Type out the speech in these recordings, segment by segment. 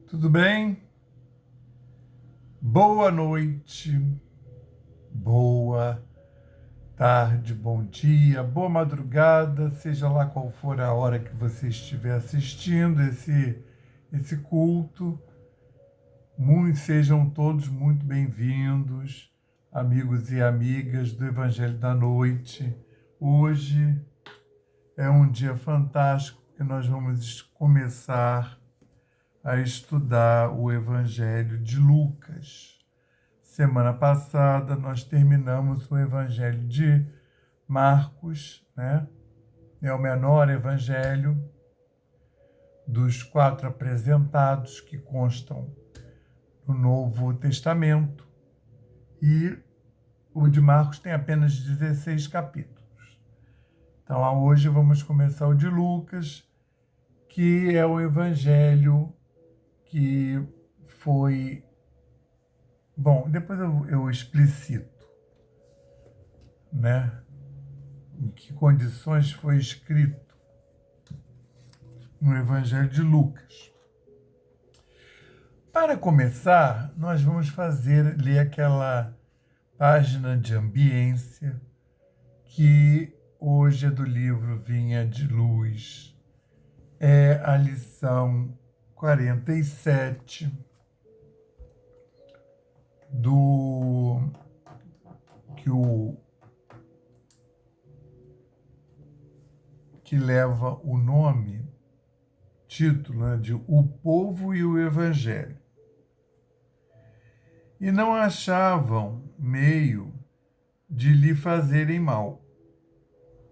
Tudo bem? Boa noite, boa tarde, bom dia, boa madrugada, seja lá qual for a hora que você estiver assistindo esse culto. Sejam todos muito bem-vindos, amigos e amigas do Evangelho da Noite. Hoje é um dia fantástico que nós vamos começar a estudar o Evangelho de Lucas. Semana passada nós terminamos o Evangelho de Marcos, né? É o menor evangelho dos 4 apresentados que constam no Novo Testamento. E o de Marcos tem apenas 16 capítulos. Então, hoje vamos começar o de Lucas, que é o evangelho que foi... Bom, depois eu explicito, né? Em que condições foi escrito no Evangelho de Lucas. Para começar, nós vamos ler aquela página de ambiência que hoje é do livro Vinha de Luz. É a lição 47 que leva o título, né, de O Povo e o Evangelho. E não achavam meio de lhe fazerem mal,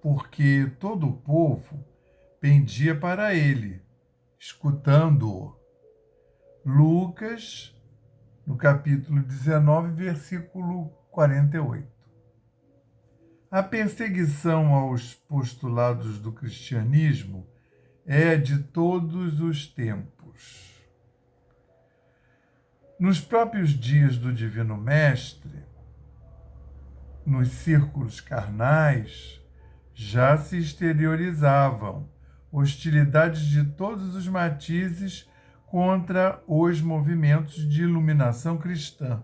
porque todo o povo pendia para ele, escutando-o. Lucas, no capítulo 19, versículo 48. A perseguição aos postulados do cristianismo é de todos os tempos. Nos próprios dias do Divino Mestre, nos círculos carnais, já se exteriorizavam hostilidades de todos os matizes contra os movimentos de iluminação cristã.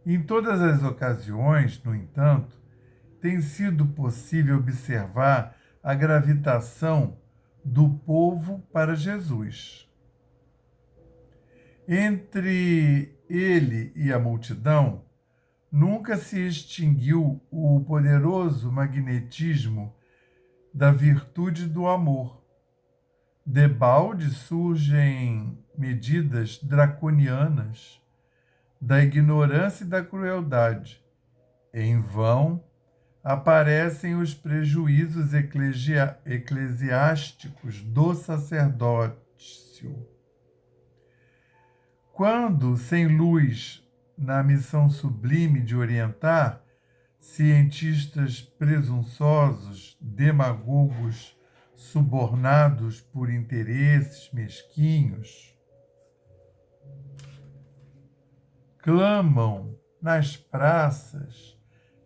Em todas as ocasiões, no entanto, tem sido possível observar a gravitação do povo para Jesus. Entre ele e a multidão, nunca se extinguiu o poderoso magnetismo da virtude do amor. Debalde surgem medidas draconianas da ignorância e da crueldade. Em vão aparecem os prejuízos eclesiásticos do sacerdócio. Quando, sem luz na missão sublime de orientar, cientistas presunçosos, demagogos, subornados por interesses mesquinhos, clamam nas praças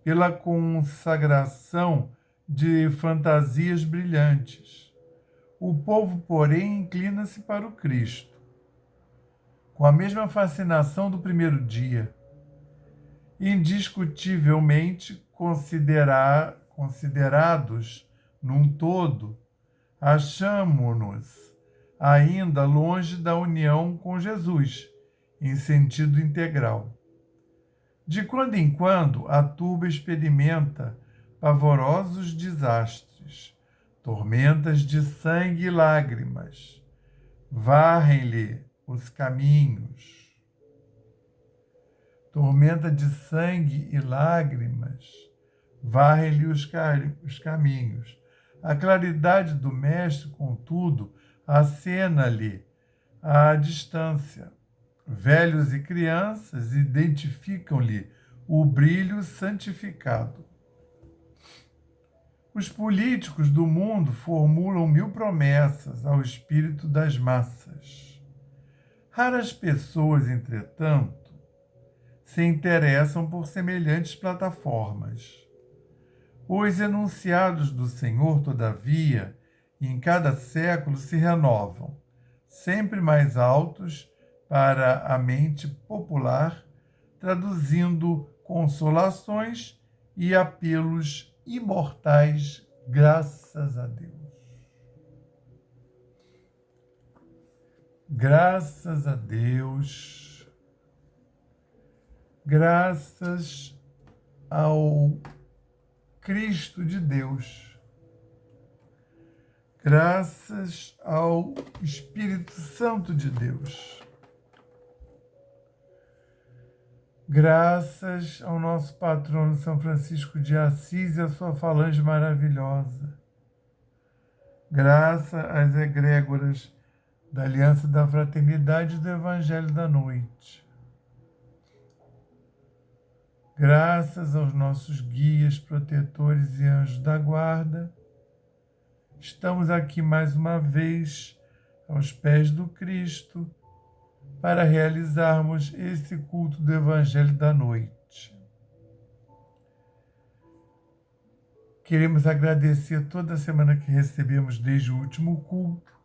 pela consagração de fantasias brilhantes. O povo, porém, inclina-se para o Cristo, com a mesma fascinação do primeiro dia, indiscutivelmente considerados num todo, achamo-nos ainda longe da união com Jesus, em sentido integral. De quando em quando, a turba experimenta pavorosos desastres, tormentas de sangue e lágrimas, varrem-lhe os caminhos. Tormenta de sangue e lágrimas, varrem-lhe os caminhos. A claridade do Mestre, contudo, acena-lhe à distância. Velhos e crianças identificam-lhe o brilho santificado. Os políticos do mundo formulam 1000 promessas ao espírito das massas. Raras pessoas, entretanto, se interessam por semelhantes plataformas. Os enunciados do Senhor, todavia, em cada século se renovam, sempre mais altos para a mente popular, traduzindo consolações e apelos imortais, graças a Deus. Graças a Deus, graças ao Cristo de Deus, graças ao Espírito Santo de Deus, graças ao nosso patrono São Francisco de Assis e a sua falange maravilhosa, graças às egrégoras da Aliança da Fraternidade e do Evangelho da Noite, graças aos nossos guias, protetores e anjos da guarda, estamos aqui mais uma vez aos pés do Cristo para realizarmos esse culto do Evangelho da Noite. Queremos agradecer toda a semana que recebemos desde o último culto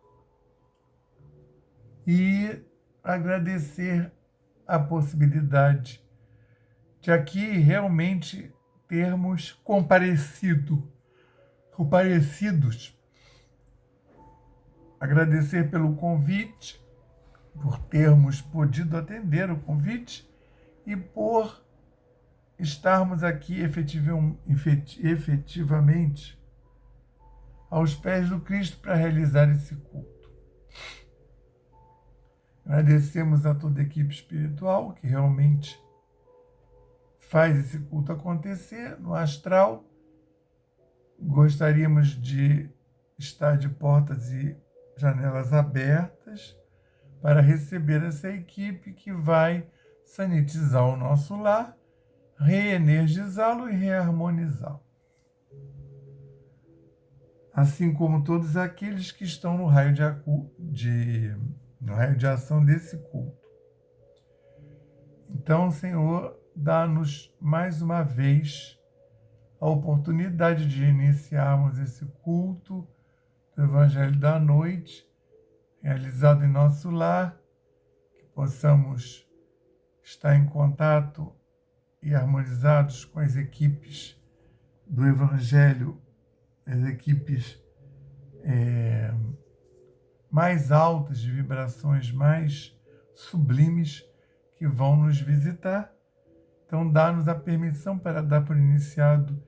e agradecer a possibilidade de aqui realmente termos comparecidos. Agradecer pelo convite, por termos podido atender o convite e por estarmos aqui efetivamente aos pés do Cristo para realizar esse culto. Agradecemos a toda a equipe espiritual que realmente faz esse culto acontecer no astral. Gostaríamos de estar de portas e janelas abertas para receber essa equipe que vai sanitizar o nosso lar, reenergizá-lo e reharmonizá-lo. Assim como todos aqueles que estão no raio de ação desse culto. Então, Senhor, dá-nos mais uma vez a oportunidade de iniciarmos esse culto do Evangelho da Noite, realizado em nosso lar, que possamos estar em contato e harmonizados com as equipes do Evangelho, as equipes mais altas, de vibrações mais sublimes que vão nos visitar. Então, dá-nos a permissão para dar por iniciado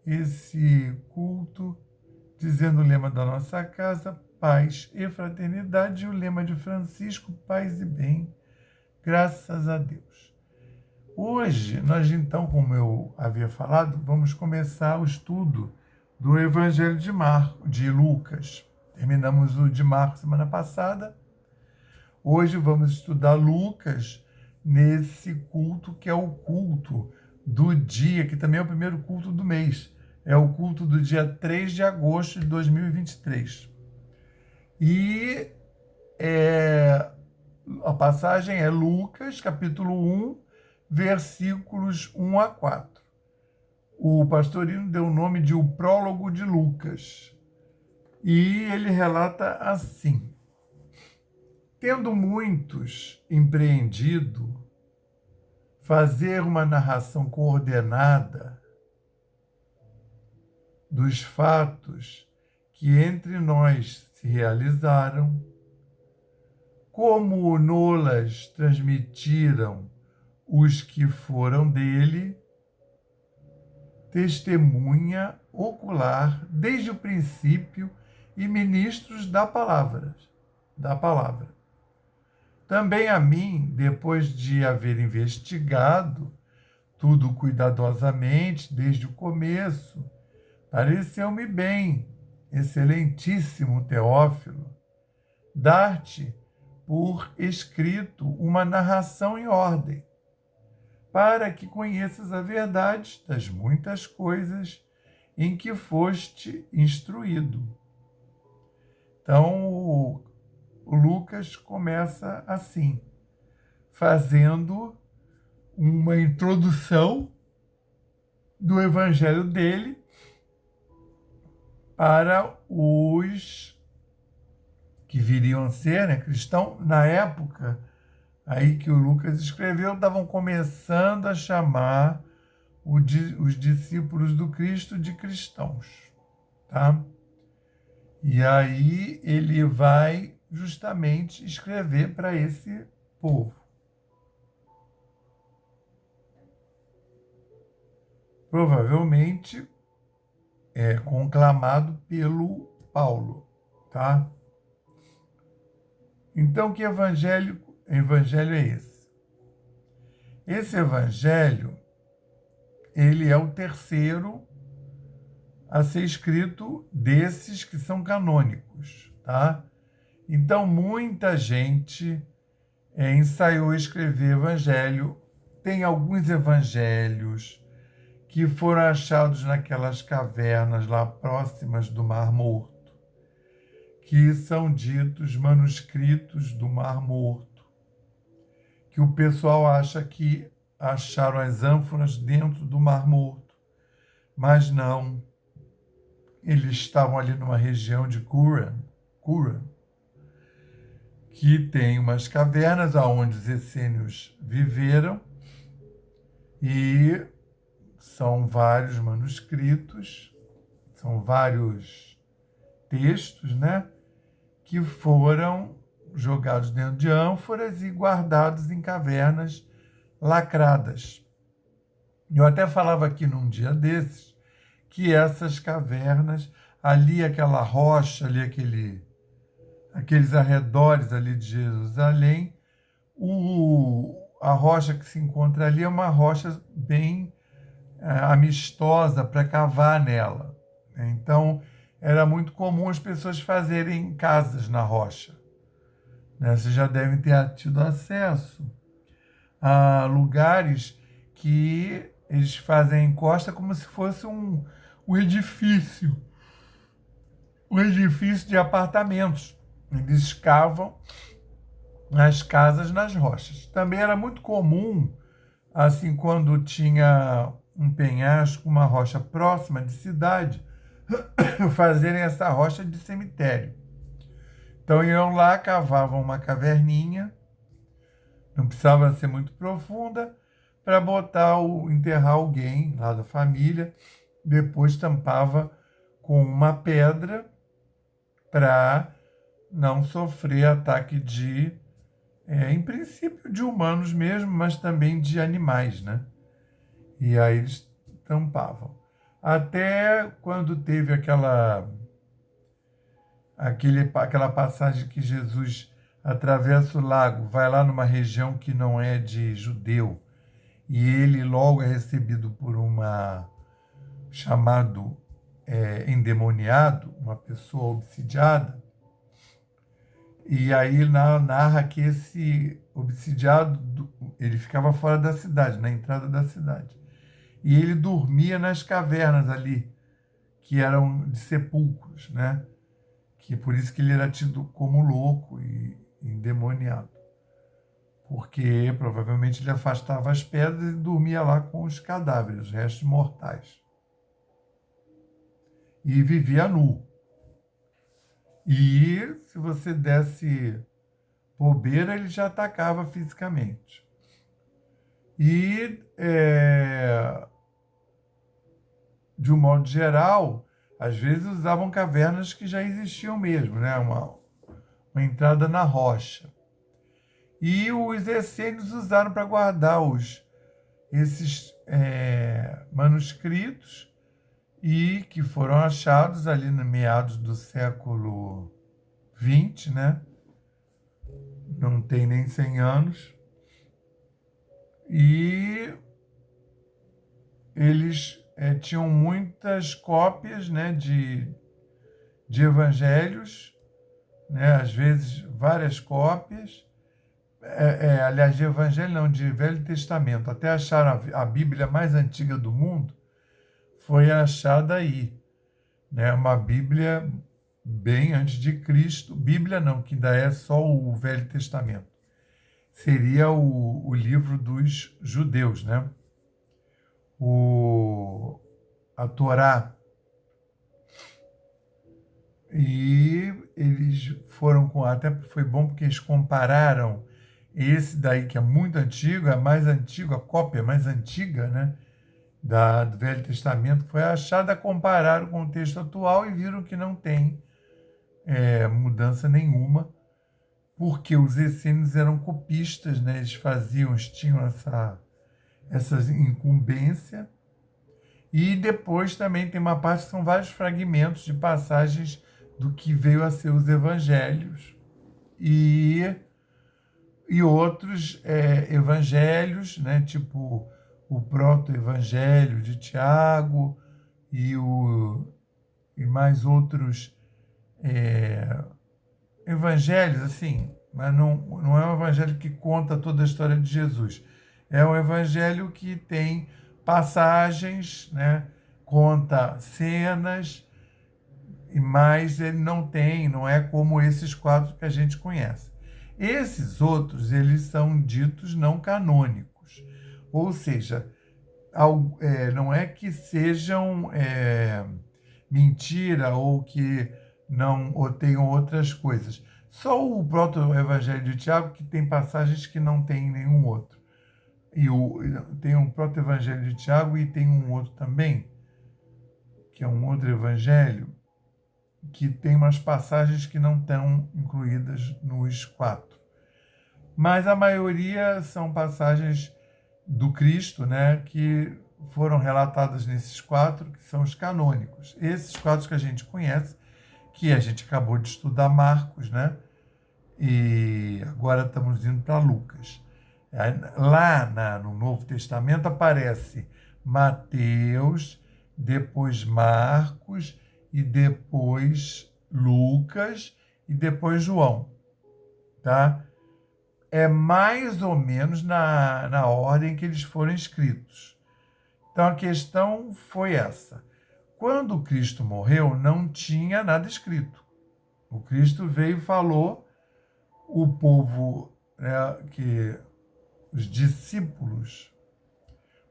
esse culto, dizendo o lema da nossa casa, paz e fraternidade, e o lema de Francisco, paz e bem, graças a Deus. Hoje, nós então, como eu havia falado, vamos começar o estudo do Evangelho de Lucas. Terminamos o de Marcos semana passada. Hoje vamos estudar Lucas nesse culto que é o culto do dia, que também é o primeiro culto do mês. É o culto do dia 3 de agosto de 2023. E a passagem é Lucas, capítulo 1, versículos 1 a 4. O pastorino deu o nome de O Prólogo de Lucas. E ele relata assim: tendo muitos empreendido fazer uma narração coordenada dos fatos que entre nós se realizaram, como nolas transmitiram os que foram dele, testemunha ocular desde o princípio e ministros da palavra. Também a mim, depois de haver investigado tudo cuidadosamente desde o começo, pareceu-me bem, excelentíssimo Teófilo, dar-te por escrito uma narração em ordem, para que conheças a verdade das muitas coisas em que foste instruído. Então, o Lucas começa assim, fazendo uma introdução do evangelho dele para os que viriam a ser, né, cristão, na época aí que o Lucas escreveu, estavam começando a chamar os discípulos do Cristo de cristãos, tá? E aí ele vai justamente escrever para esse povo. Provavelmente conclamado pelo Paulo, tá? Então, que evangelho é esse? Esse evangelho, ele é o terceiro a ser escrito desses que são canônicos, tá? Então, muita gente ensaiou escrever evangelho. Tem alguns evangelhos que foram achados naquelas cavernas lá próximas do Mar Morto, que são ditos manuscritos do Mar Morto, que o pessoal acha que acharam as ânforas dentro do Mar Morto, mas não. Eles estavam ali numa região de Qumran, que tem umas cavernas onde os essênios viveram, e são vários manuscritos, são vários textos, né, que foram jogados dentro de ânforas e guardados em cavernas lacradas. Eu até falava aqui num dia desses que essas cavernas, ali aquela rocha, ali aqueles arredores ali de Jerusalém, a rocha que se encontra ali é uma rocha bem amistosa para cavar nela. Então, era muito comum as pessoas fazerem casas na rocha, né? Vocês já devem ter tido acesso a lugares que eles fazem encosta como se fosse um edifício de apartamentos. Eles escavam as casas nas rochas. Também era muito comum, assim, quando tinha um penhasco, uma rocha próxima de cidade, fazerem essa rocha de cemitério. Então iam lá, cavavam uma caverninha, não precisava ser muito profunda, para enterrar alguém lá da família, depois tampava com uma pedra para não sofrer ataque em princípio de humanos mesmo, mas também de animais, né? E aí eles tampavam. Até quando teve aquela passagem que Jesus atravessa o lago, vai lá numa região que não é de judeu, e ele logo é recebido por chamado endemoniado, uma pessoa obsidiada, e aí narra que esse obsidiado, ele ficava fora da cidade, na entrada da cidade. E ele dormia nas cavernas ali, que eram de sepulcros, né? Que por isso que ele era tido como louco e endemoniado. Porque provavelmente ele afastava as pedras e dormia lá com os cadáveres, os restos mortais. E vivia nu. E se você desse bobeira, ele já atacava fisicamente. E, de um modo geral, às vezes usavam cavernas que já existiam mesmo, né? Uma entrada na rocha. E os essênios usaram para guardar esses manuscritos, e que foram achados ali no meados do século XX, né? Não tem nem 100 anos. E eles tinham muitas cópias, né, de evangelhos, né? Às vezes várias cópias. Aliás, de evangelho não, de Velho Testamento. Até acharam a Bíblia mais antiga do mundo, foi achada aí, né? Uma Bíblia bem antes de Cristo. Bíblia não, que ainda é só o Velho Testamento. Seria o livro dos judeus, né? A Torá. E eles foram com... Até foi bom porque eles compararam esse daí, que é muito antigo, a mais antiga, a cópia mais antiga, né, do Velho Testamento, que foi achada, compararam com o texto atual e viram que não tem mudança nenhuma, porque os essênios eram copistas, né, eles tinham essa incumbência. E depois também tem uma parte que são vários fragmentos de passagens do que veio a ser os evangelhos e outros evangelhos, né, tipo o proto-evangelho de Tiago e mais outros evangelhos, assim, mas não é um evangelho que conta toda a história de Jesus. É um evangelho que tem passagens, né, conta cenas, mas ele não é como esses 4 que a gente conhece. Esses outros, eles são ditos não canônicos, ou seja, não é que sejam mentira ou que não ou tenham outras coisas. Só o proto-evangelho de Tiago que tem passagens que não tem em nenhum outro. Tem um proto-evangelho de Tiago e tem um outro também, que é um outro evangelho, que tem umas passagens que não estão incluídas nos 4. Mas a maioria são passagens do Cristo, né, que foram relatadas nesses 4, que são os canônicos. Esses 4 que a gente conhece, que a gente acabou de estudar Marcos, né, e agora estamos indo para Lucas. Lá no Novo Testamento aparece Mateus, depois Marcos, e depois Lucas, e depois João. Tá? É mais ou menos na ordem que eles foram escritos. Então, a questão foi essa. Quando Cristo morreu, não tinha nada escrito. O Cristo veio e falou, o povo, né, que os discípulos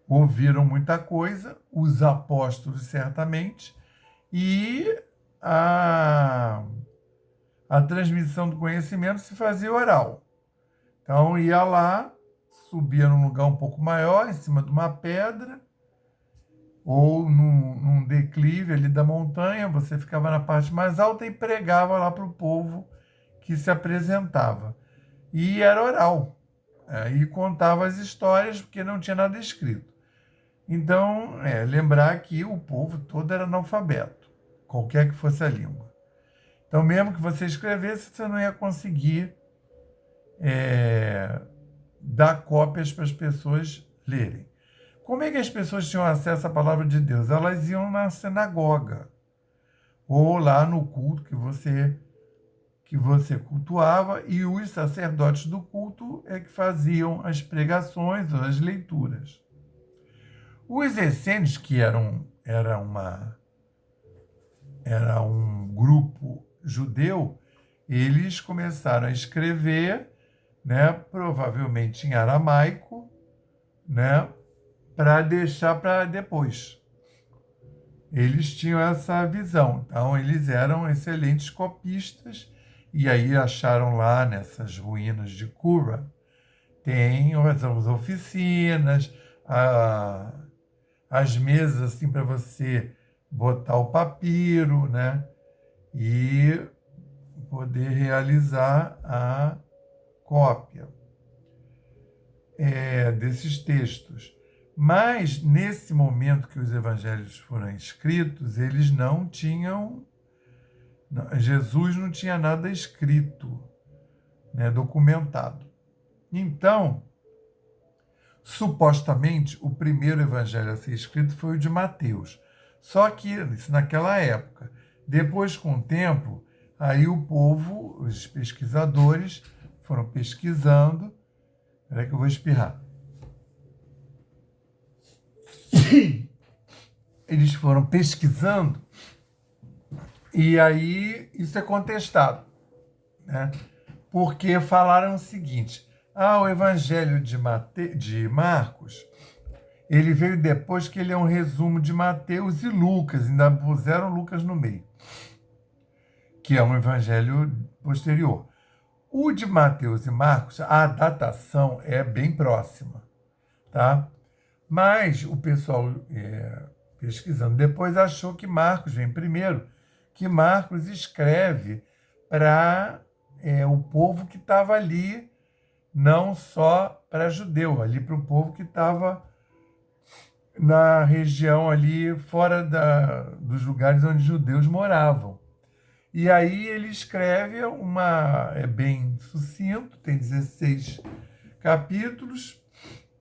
ouviram muita coisa, os apóstolos certamente, e a transmissão do conhecimento se fazia oral. Então, ia lá, subia num lugar um pouco maior, em cima de uma pedra, ou num declive ali da montanha, você ficava na parte mais alta e pregava lá para o povo que se apresentava. E era oral. E contava as histórias, porque não tinha nada escrito. Então, lembrar que o povo todo era analfabeto, qualquer que fosse a língua. Então, mesmo que você escrevesse, você não ia conseguir dar cópias para as pessoas lerem. Como é que as pessoas tinham acesso à palavra de Deus? Elas iam na sinagoga, ou lá no culto que você cultuava, e os sacerdotes do culto é que faziam as pregações ou as leituras. Os essênios, que era um grupo judeu, eles começaram a escrever, né, provavelmente em aramaico, né, para deixar para depois. Eles tinham essa visão. Então, eles eram excelentes copistas, e aí acharam lá nessas ruínas de Qumran, tem as oficinas, as mesas assim para você botar o papiro, né, e poder realizar a cópia desses textos. Mas, nesse momento que os evangelhos foram escritos, eles não tinham... Jesus não tinha nada escrito, né, documentado. Então, supostamente, o primeiro evangelho a ser escrito foi o de Mateus. Só que, isso naquela época. Depois, com o tempo, aí o povo, os pesquisadores, foram pesquisando. Espera que eu vou espirrar. Eles foram pesquisando, e aí isso é contestado, né? Porque falaram o seguinte: o evangelho de Marcos, ele veio depois, que ele é um resumo de Mateus e Lucas, ainda puseram Lucas no meio. que é um evangelho posterior. O de Mateus e Marcos, a datação é bem próxima, tá? Mas o pessoal, pesquisando depois, achou que Marcos vem primeiro, que Marcos escreve para o povo que estava ali, não só para judeu, ali para o povo que estava na região ali fora dos lugares onde judeus moravam. E aí ele escreve é bem sucinto, tem 16 capítulos.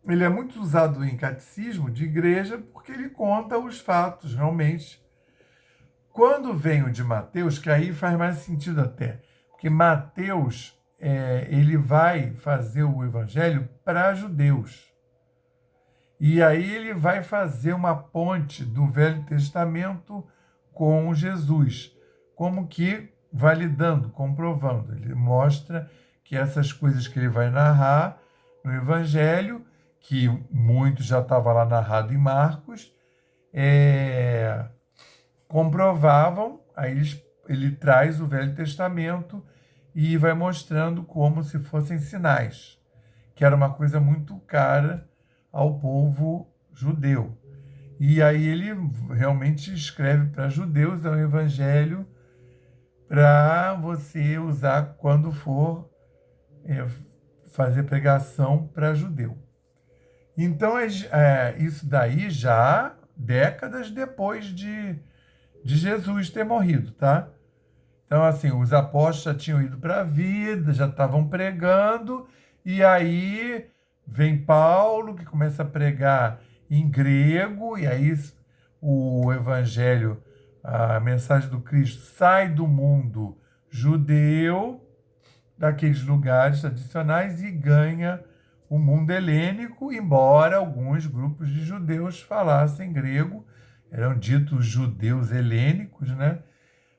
Ele é muito usado em catecismo de igreja porque ele conta os fatos, realmente. Quando vem o de Mateus, que aí faz mais sentido até, porque Mateus ele vai fazer o evangelho para judeus. E aí ele vai fazer uma ponte do Velho Testamento com Jesus, como que validando, comprovando. Ele mostra que essas coisas que ele vai narrar no Evangelho, que muito já estava lá narrado em Marcos, comprovavam, aí ele traz o Velho Testamento e vai mostrando como se fossem sinais, que era uma coisa muito cara ao povo judeu. E aí ele realmente escreve para judeus, é um evangelho para você usar quando for fazer pregação para judeu. Então, isso daí já décadas depois de Jesus ter morrido, tá? Então, assim, os apóstolos já tinham ido para a vida, já estavam pregando, e aí vem Paulo, que começa a pregar em grego, e aí o evangelho, a mensagem do Cristo, sai do mundo judeu, daqueles lugares tradicionais, e ganha o mundo helênico, embora alguns grupos de judeus falassem grego, eram ditos judeus helênicos, né?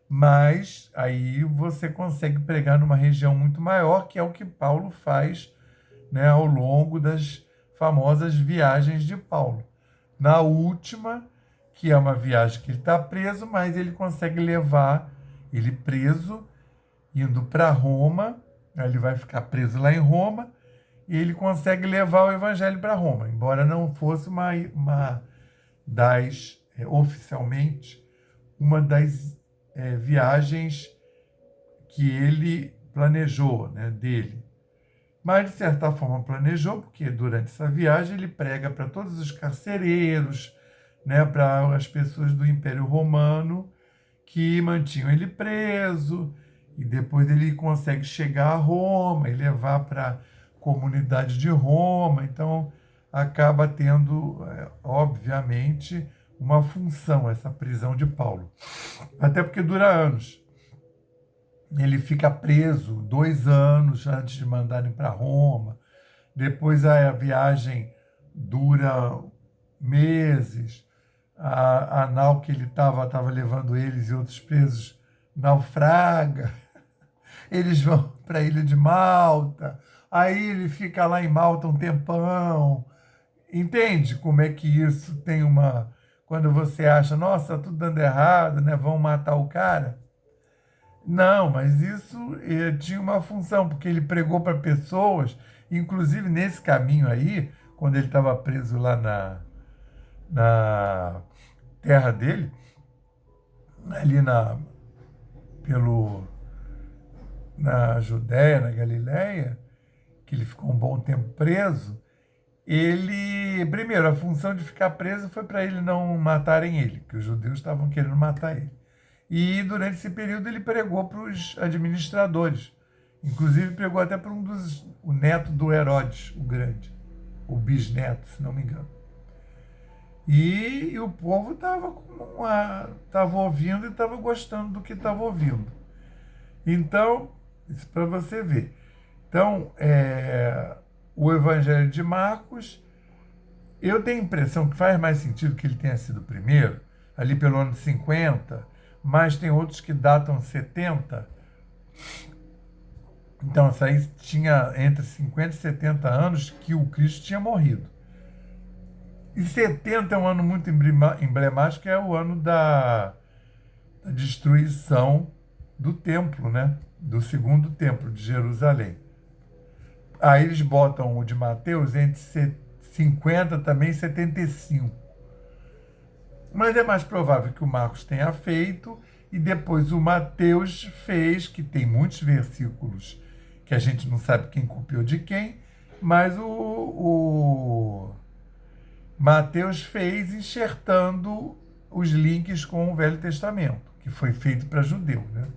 Mas aí você consegue pregar numa região muito maior, que é o que Paulo faz, né, ao longo das famosas viagens de Paulo. Na última, que é uma viagem que ele está preso, mas ele consegue levar ele preso, indo para Roma, ele vai ficar preso lá em Roma, e ele consegue levar o evangelho para Roma, embora não fosse uma das, oficialmente, uma das viagens que ele planejou, né, dele. Mas, de certa forma, planejou, porque durante essa viagem ele prega para todos os carcereiros, né, para as pessoas do Império Romano que mantinham ele preso, e depois ele consegue chegar a Roma e levar para a comunidade de Roma. Então, acaba tendo, obviamente, uma função essa prisão de Paulo. Até porque dura anos. Ele fica preso 2 anos antes de mandarem para Roma. Depois a viagem dura meses. A nau que ele estava levando eles e outros presos naufraga. Eles vão para a ilha de Malta. Aí ele fica lá em Malta um tempão. Entende como é que isso tem uma... Quando você acha, nossa, tudo dando errado, né? Vão matar o cara. Não, mas isso tinha uma função, porque ele pregou para pessoas, inclusive nesse caminho aí, quando ele estava preso lá na terra dele, ali na Judéia, na Galiléia, que ele ficou um bom tempo preso, primeiro, a função de ficar preso foi para ele não matarem ele, porque os judeus estavam querendo matar ele. E durante esse período ele pregou para os administradores. Inclusive pregou até para o neto do Herodes, o Grande, o bisneto, se não me engano. E o povo estava ouvindo e estava gostando do que estava ouvindo. Então, isso para você ver. Então, o Evangelho de Marcos, eu tenho a impressão que faz mais sentido que ele tenha sido o primeiro, ali pelo ano 50, mas tem outros que datam 70. Então, isso aí tinha entre 50 e 70 anos que o Cristo tinha morrido. E 70 é um ano muito emblemático, que é o ano da destruição do templo, né? Do segundo templo de Jerusalém. Aí eles botam o de Mateus entre 50 também e 75. Mas é mais provável que o Marcos tenha feito e depois o Mateus fez, que tem muitos versículos que a gente não sabe quem copiou de quem, mas o Mateus fez enxertando os links com o Velho Testamento, que foi feito para judeu, né?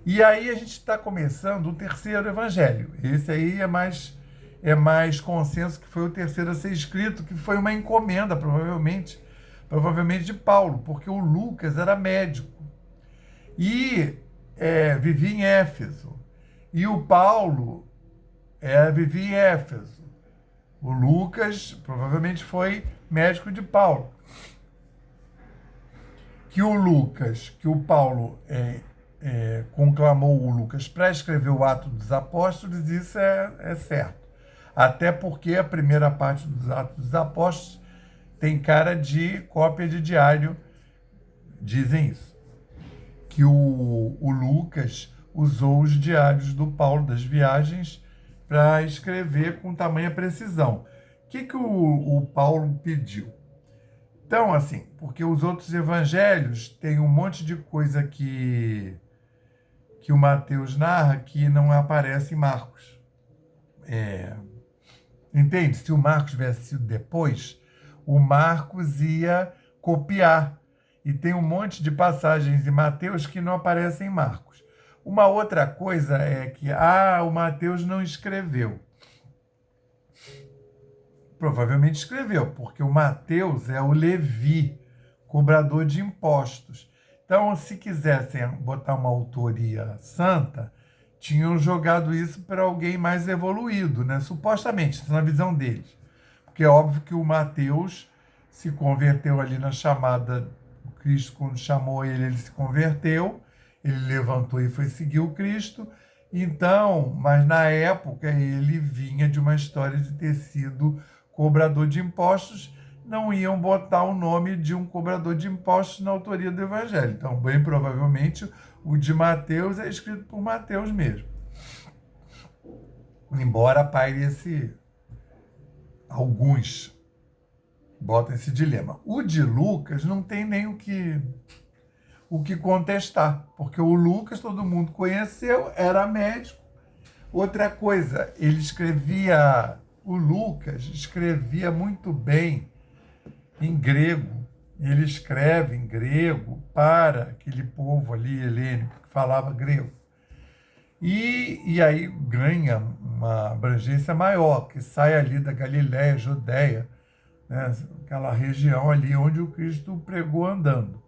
E aí a gente está começando o terceiro evangelho. Esse aí é mais consenso que foi o terceiro a ser escrito, que foi uma encomenda, provavelmente de Paulo, porque o Lucas era médico e vivia em Éfeso. E o Paulo vivia em Éfeso. O Lucas provavelmente foi médico de Paulo. Que o Paulo conclamou o Lucas para escrever o Ato dos Apóstolos, isso é certo. Até porque a primeira parte dos Atos dos Apóstolos tem cara de cópia de diário, dizem isso. Que o Lucas usou os diários do Paulo das viagens para escrever com tamanha precisão. O que o Paulo pediu? Então, assim, porque os outros evangelhos têm um monte de coisa que o Mateus narra que não aparece em Marcos. Entende? Se o Marcos tivesse sido depois, o Marcos ia copiar. E tem um monte de passagens em Mateus que não aparecem em Marcos. Uma outra coisa é que o Mateus não escreveu. Provavelmente escreveu, porque o Mateus é o Levi, cobrador de impostos. Então, se quisessem botar uma autoria santa, tinham jogado isso para alguém mais evoluído, né? Supostamente, na visão deles. Porque é óbvio que o Mateus se converteu ali na chamada, o Cristo, quando chamou ele se converteu, ele levantou e foi seguir o Cristo. Então, mas na época ele vinha de uma história de ter sido cobrador de impostos, não iam botar o nome de um cobrador de impostos na autoria do Evangelho. Então, bem provavelmente, o de Mateus é escrito por Mateus mesmo. Embora paire alguns botam esse dilema. O de Lucas não tem nem o que contestar, porque o Lucas todo mundo conheceu, era médico. Outra coisa, o Lucas escrevia muito bem em grego. Ele escreve em grego para aquele povo ali helênico que falava grego. E aí ganha uma abrangência maior, que sai ali da Galiléia, Judéia, né? Aquela região ali onde o Cristo pregou andando.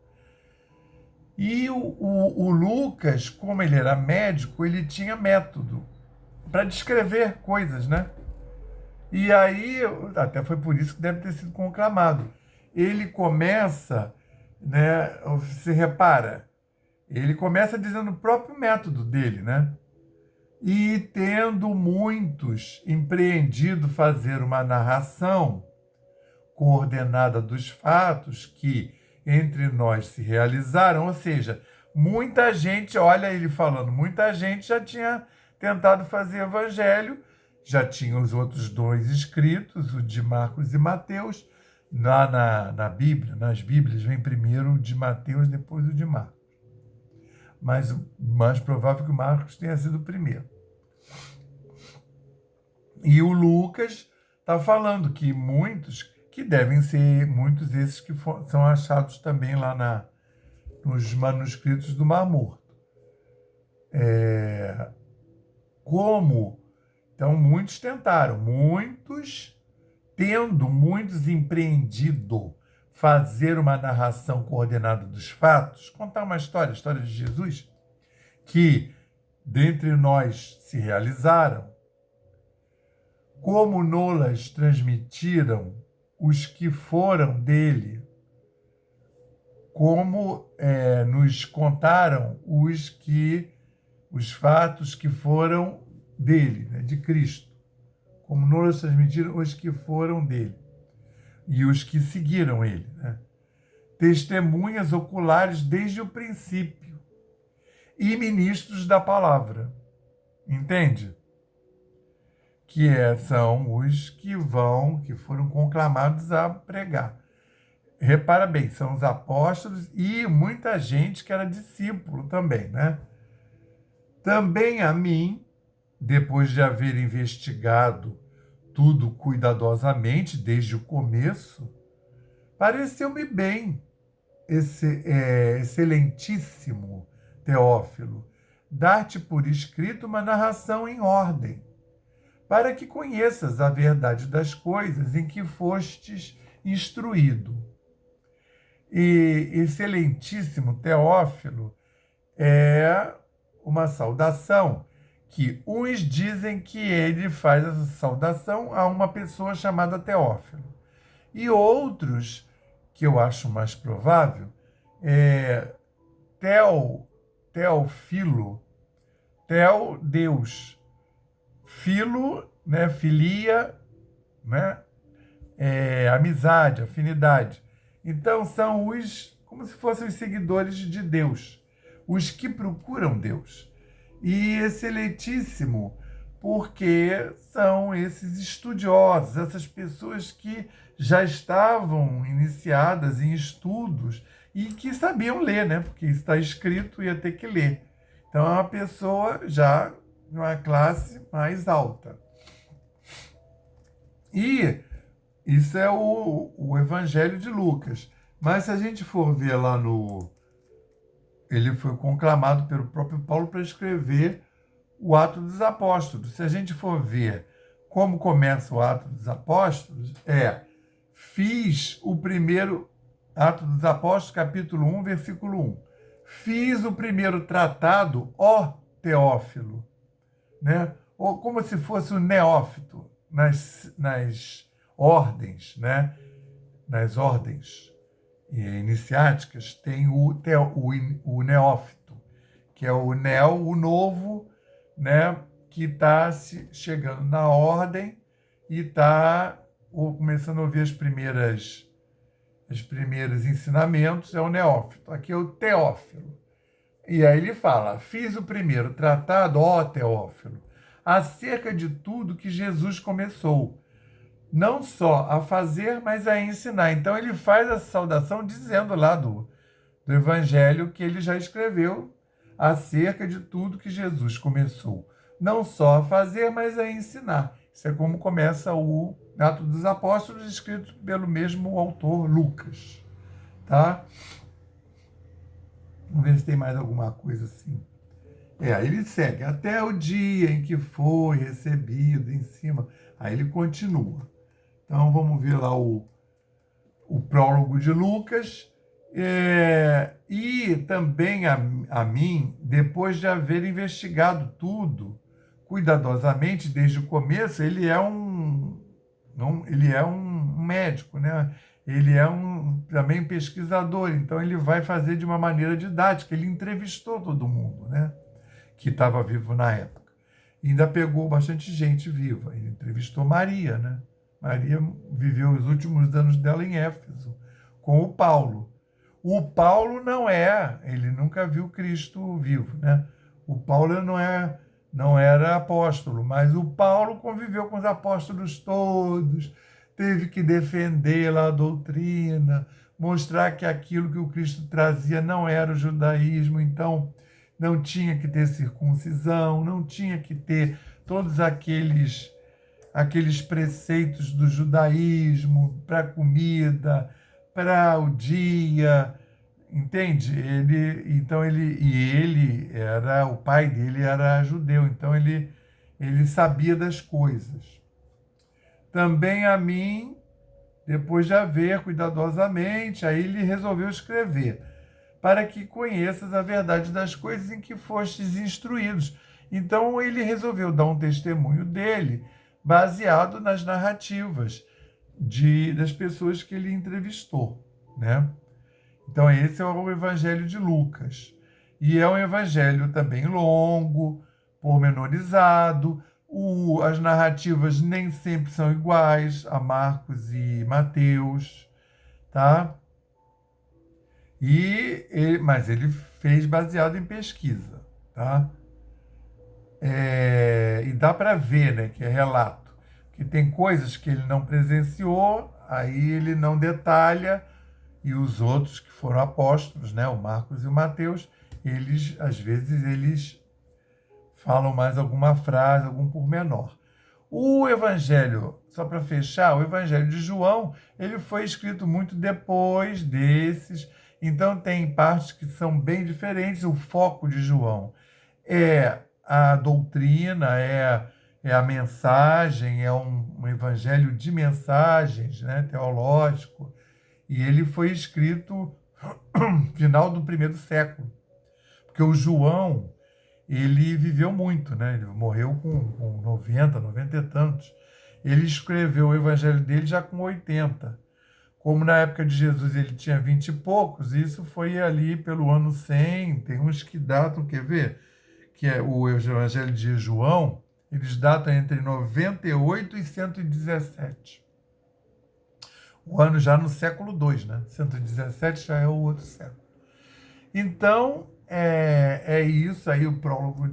E o Lucas, como ele era médico, ele tinha método para descrever coisas, né? E aí, até foi por isso que deve ter sido conclamado. Ele começa, né? Você repara, ele começa dizendo o próprio método dele, né? E tendo muitos empreendido fazer uma narração coordenada dos fatos que entre nós se realizaram, ou seja, muita gente, olha ele falando, muita gente já tinha tentado fazer evangelho, já tinha os outros dois escritos, o de Marcos e Mateus, lá na Bíblia, nas Bíblias, vem primeiro o de Mateus, depois o de Marcos. Mas o mais provável que o Marcos tenha sido o primeiro. E o Lucas está falando que devem ser muitos esses que são achados também lá nos manuscritos do Mar Morto. Então, muitos tentaram, muitos empreendido fazer uma narração coordenada dos fatos, contar uma história, a história de Jesus, que dentre nós se realizaram, como nolas transmitiram os que foram dele, como nos contaram os fatos que foram dele, né, de Cristo, como nolas transmitiram os que foram dele e os que seguiram ele, né? Testemunhas oculares desde o princípio. e ministros da palavra. Entende? São os que foram conclamados a pregar. Repara bem, são os apóstolos e muita gente que era discípulo também, né? Também a mim, depois de haver investigado tudo cuidadosamente desde o começo, pareceu-me bem, excelentíssimo Teófilo, dar-te por escrito uma narração em ordem, para que conheças a verdade das coisas em que fostes instruído. E excelentíssimo Teófilo é uma saudação que uns dizem que ele faz essa saudação a uma pessoa chamada Teófilo. E outros, que eu acho mais provável, Teofilo, Teo, Deus, Filo, né, filia, né, amizade, afinidade. Então, são como se fossem os seguidores de Deus, os que procuram Deus. E excelentíssimo, porque são esses estudiosos, essas pessoas que já estavam iniciadas em estudos e que sabiam ler, né? Porque isso está escrito e ia ter que ler. Então, é uma pessoa já de uma classe mais alta. E isso é o Evangelho de Lucas. Mas se a gente for ver lá ele foi conclamado pelo próprio Paulo para escrever o Ato dos Apóstolos. Se a gente for ver como começa o Ato dos Apóstolos, fiz o primeiro Ato dos Apóstolos, capítulo 1, versículo 1. Fiz o primeiro tratado, ó Teófilo, né? Ou como se fosse o neófito nas ordens, né? Nas ordens iniciáticas, tem o neófito, que é o novo, né? Que está chegando na ordem e está começando a ouvir os primeiros ensinamentos, é o neófito. Aqui é o Teófilo. E aí ele fala: fiz o primeiro tratado, ó Teófilo, acerca de tudo que Jesus começou, não só a fazer, mas a ensinar. Então ele faz essa saudação dizendo lá do Evangelho que ele já escreveu acerca de tudo que Jesus começou, não só a fazer, mas a ensinar. Isso é como começa o Ato dos Apóstolos, escrito pelo mesmo autor, Lucas. Tá? Vamos ver se tem mais alguma coisa assim. Aí ele segue, até o dia em que foi recebido em cima. Aí ele continua. Então, vamos ver lá o prólogo de Lucas. E também a mim, depois de haver investigado tudo cuidadosamente desde o começo, ele é um médico, né? Ele é também um pesquisador, então ele vai fazer de uma maneira didática. Ele entrevistou todo mundo, né? Que estava vivo na época. E ainda pegou bastante gente viva. Ele entrevistou Maria, né? Maria viveu os últimos anos dela em Éfeso, com o Paulo. O Paulo ele nunca viu Cristo vivo, né? O Paulo não era apóstolo, mas o Paulo conviveu com os apóstolos todos, teve que defender lá a doutrina, mostrar que aquilo que o Cristo trazia não era o judaísmo, então não tinha que ter circuncisão, não tinha que ter todos aqueles preceitos do judaísmo para comida, para o dia, entende? O pai dele era judeu, então ele sabia das coisas. Também a mim, depois de haver cuidadosamente, aí ele resolveu escrever, para que conheças a verdade das coisas em que fostes instruídos. Então ele resolveu dar um testemunho dele, baseado nas narrativas das pessoas que ele entrevistou, né? Então esse é o Evangelho de Lucas. E é um evangelho também longo, pormenorizado. As narrativas nem sempre são iguais a Marcos e Mateus, tá? Mas ele fez baseado em pesquisa, tá? E dá para ver, né, que é relato, que tem coisas que ele não presenciou, aí ele não detalha, e os outros que foram apóstolos, né, o Marcos e o Mateus, eles, às vezes, eles falam mais alguma frase, algum pormenor. O Evangelho, só para fechar, o Evangelho de João, ele foi escrito muito depois desses, então tem partes que são bem diferentes. O foco de João é a doutrina, é a mensagem, é um evangelho de mensagens, né, teológico, e ele foi escrito no final do primeiro século, porque o João, ele viveu muito, né? Ele morreu com 90 e tantos. Ele escreveu o evangelho dele já com 80. Como na época de Jesus ele tinha 20 e poucos, isso foi ali pelo ano 100. Tem uns que datam, quer ver? Que é o evangelho de João, eles datam entre 98 e 117. O ano já no século II, né? 117 já é o outro século. Então, é isso aí, o prólogo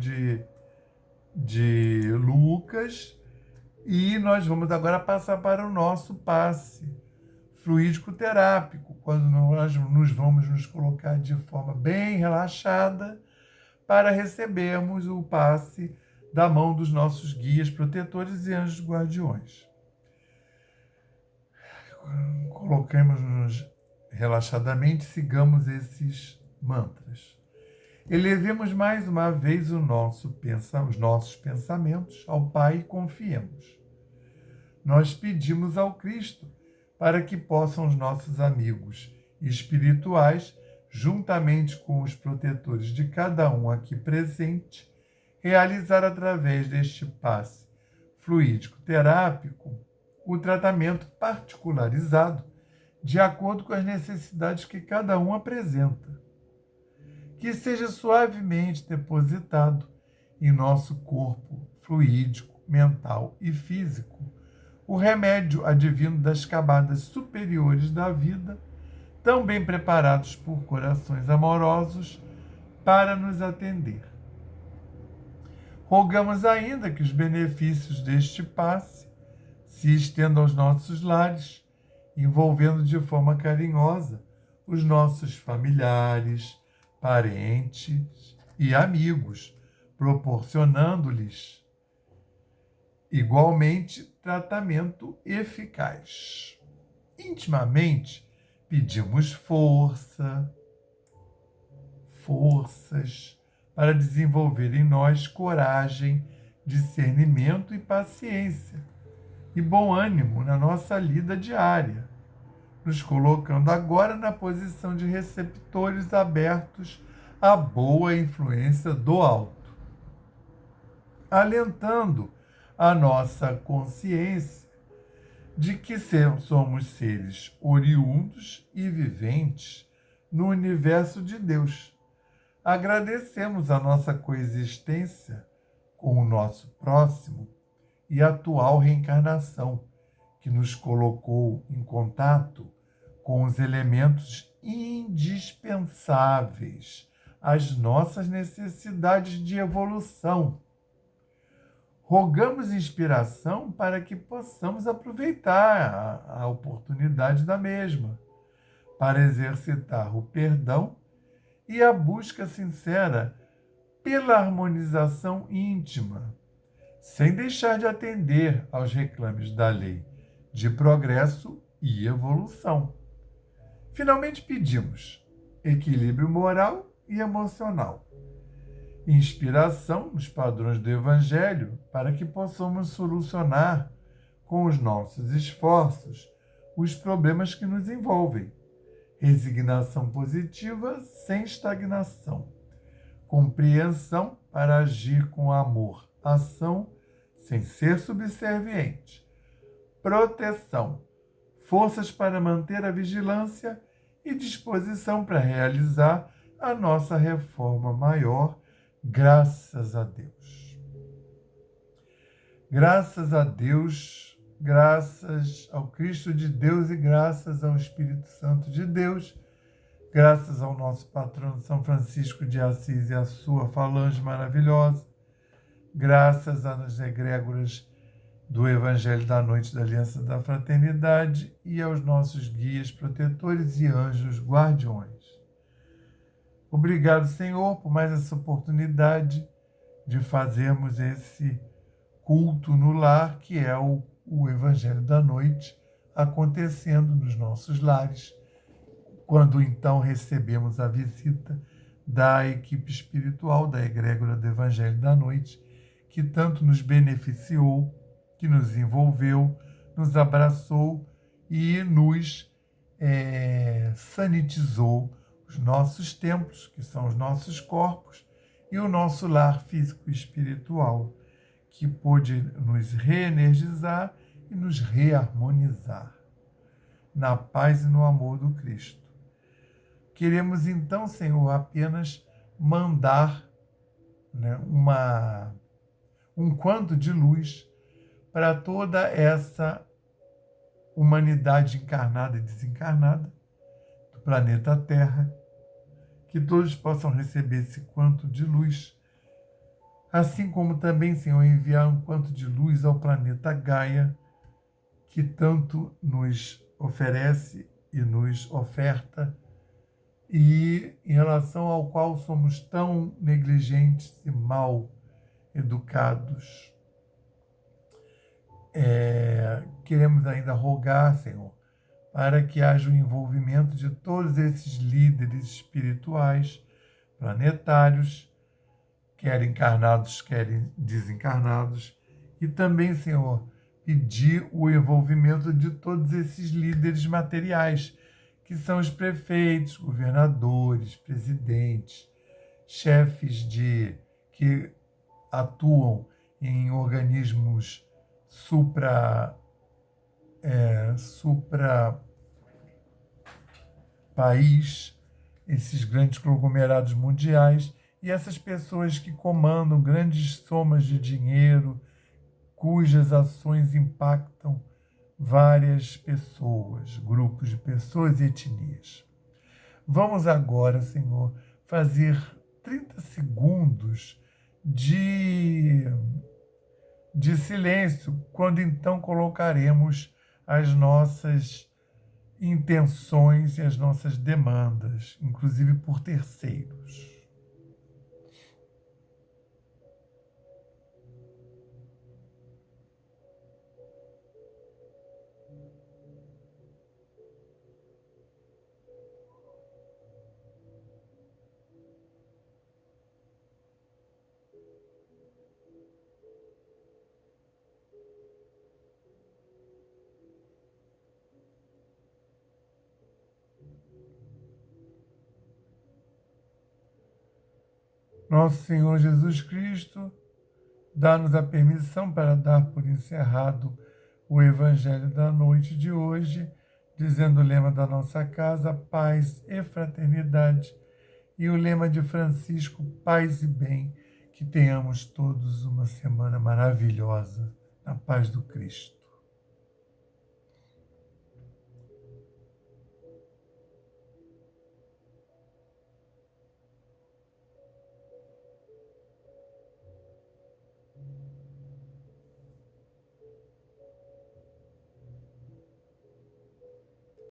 de Lucas. E nós vamos agora passar para o nosso passe fluídico terápico, quando nós vamos nos colocar de forma bem relaxada para recebermos o passe da mão dos nossos guias, protetores e anjos guardiões. Coloquemos-nos relaxadamente, sigamos esses mantras. Elevemos mais uma vez os nossos pensamentos ao Pai e confiemos. Nós pedimos ao Cristo para que possam os nossos amigos espirituais, juntamente com os protetores de cada um aqui presente, realizar através deste passe fluídico terápico o tratamento particularizado de acordo com as necessidades que cada um apresenta. Que seja suavemente depositado em nosso corpo fluídico, mental e físico o remédio advindo das camadas superiores da vida, tão bem preparados por corações amorosos para nos atender. Rogamos ainda que os benefícios deste passe se estendam aos nossos lares, envolvendo de forma carinhosa os nossos familiares, parentes e amigos, proporcionando-lhes igualmente tratamento eficaz. Intimamente, pedimos forças para desenvolver em nós coragem, discernimento e paciência, e bom ânimo na nossa lida diária, nos colocando agora na posição de receptores abertos à boa influência do alto, alentando a nossa consciência de que somos seres oriundos e viventes no universo de Deus. Agradecemos a nossa coexistência com o nosso próximo e a atual reencarnação, que nos colocou em contato com os elementos indispensáveis às nossas necessidades de evolução. Rogamos inspiração para que possamos aproveitar a oportunidade da mesma, para exercitar o perdão e a busca sincera pela harmonização íntima, sem deixar de atender aos reclames da lei de progresso e evolução. Finalmente pedimos equilíbrio moral e emocional, inspiração nos padrões do Evangelho para que possamos solucionar com os nossos esforços os problemas que nos envolvem, resignação positiva sem estagnação, compreensão para agir com amor, ação sem ser subserviente, proteção, forças para manter a vigilância e disposição para realizar a nossa reforma maior, graças a Deus. Graças a Deus, graças ao Cristo de Deus e graças ao Espírito Santo de Deus, graças ao nosso patrono São Francisco de Assis e à sua falange maravilhosa, graças às egrégoras do Evangelho da Noite da Aliança da Fraternidade e aos nossos guias, protetores e anjos guardiões. Obrigado, Senhor, por mais essa oportunidade de fazermos esse culto no lar, que é o Evangelho da Noite, acontecendo nos nossos lares, quando então recebemos a visita da equipe espiritual da egrégora do Evangelho da Noite, que tanto nos beneficiou, que nos envolveu, nos abraçou e nos sanitizou os nossos templos, que são os nossos corpos, e o nosso lar físico e espiritual, que pôde nos reenergizar e nos reharmonizar na paz e no amor do Cristo. Queremos então, Senhor, apenas mandar, né, um quanto de luz para toda essa humanidade encarnada e desencarnada do planeta Terra, que todos possam receber esse quanto de luz, assim como também, Senhor, enviar um quanto de luz ao planeta Gaia, que tanto nos oferece e nos oferta, e em relação ao qual somos tão negligentes e mal educados. Queremos ainda rogar, Senhor, para que haja o envolvimento de todos esses líderes espirituais, planetários, quer encarnados, quer desencarnados, e também, Senhor, pedir o envolvimento de todos esses líderes materiais, que são os prefeitos, governadores, presidentes, chefes que atuam em organismos supra país, esses grandes conglomerados mundiais, e essas pessoas que comandam grandes somas de dinheiro, cujas ações impactam várias pessoas, grupos de pessoas e etnias. Vamos agora, Senhor, fazer 30 segundos de silêncio, quando então colocaremos as nossas intenções e as nossas demandas, inclusive por terceiros. Nosso Senhor Jesus Cristo, dá-nos a permissão para dar por encerrado o Evangelho da noite de hoje, dizendo o lema da nossa casa, paz e fraternidade, e o lema de Francisco, paz e bem, que tenhamos todos uma semana maravilhosa, na paz do Cristo.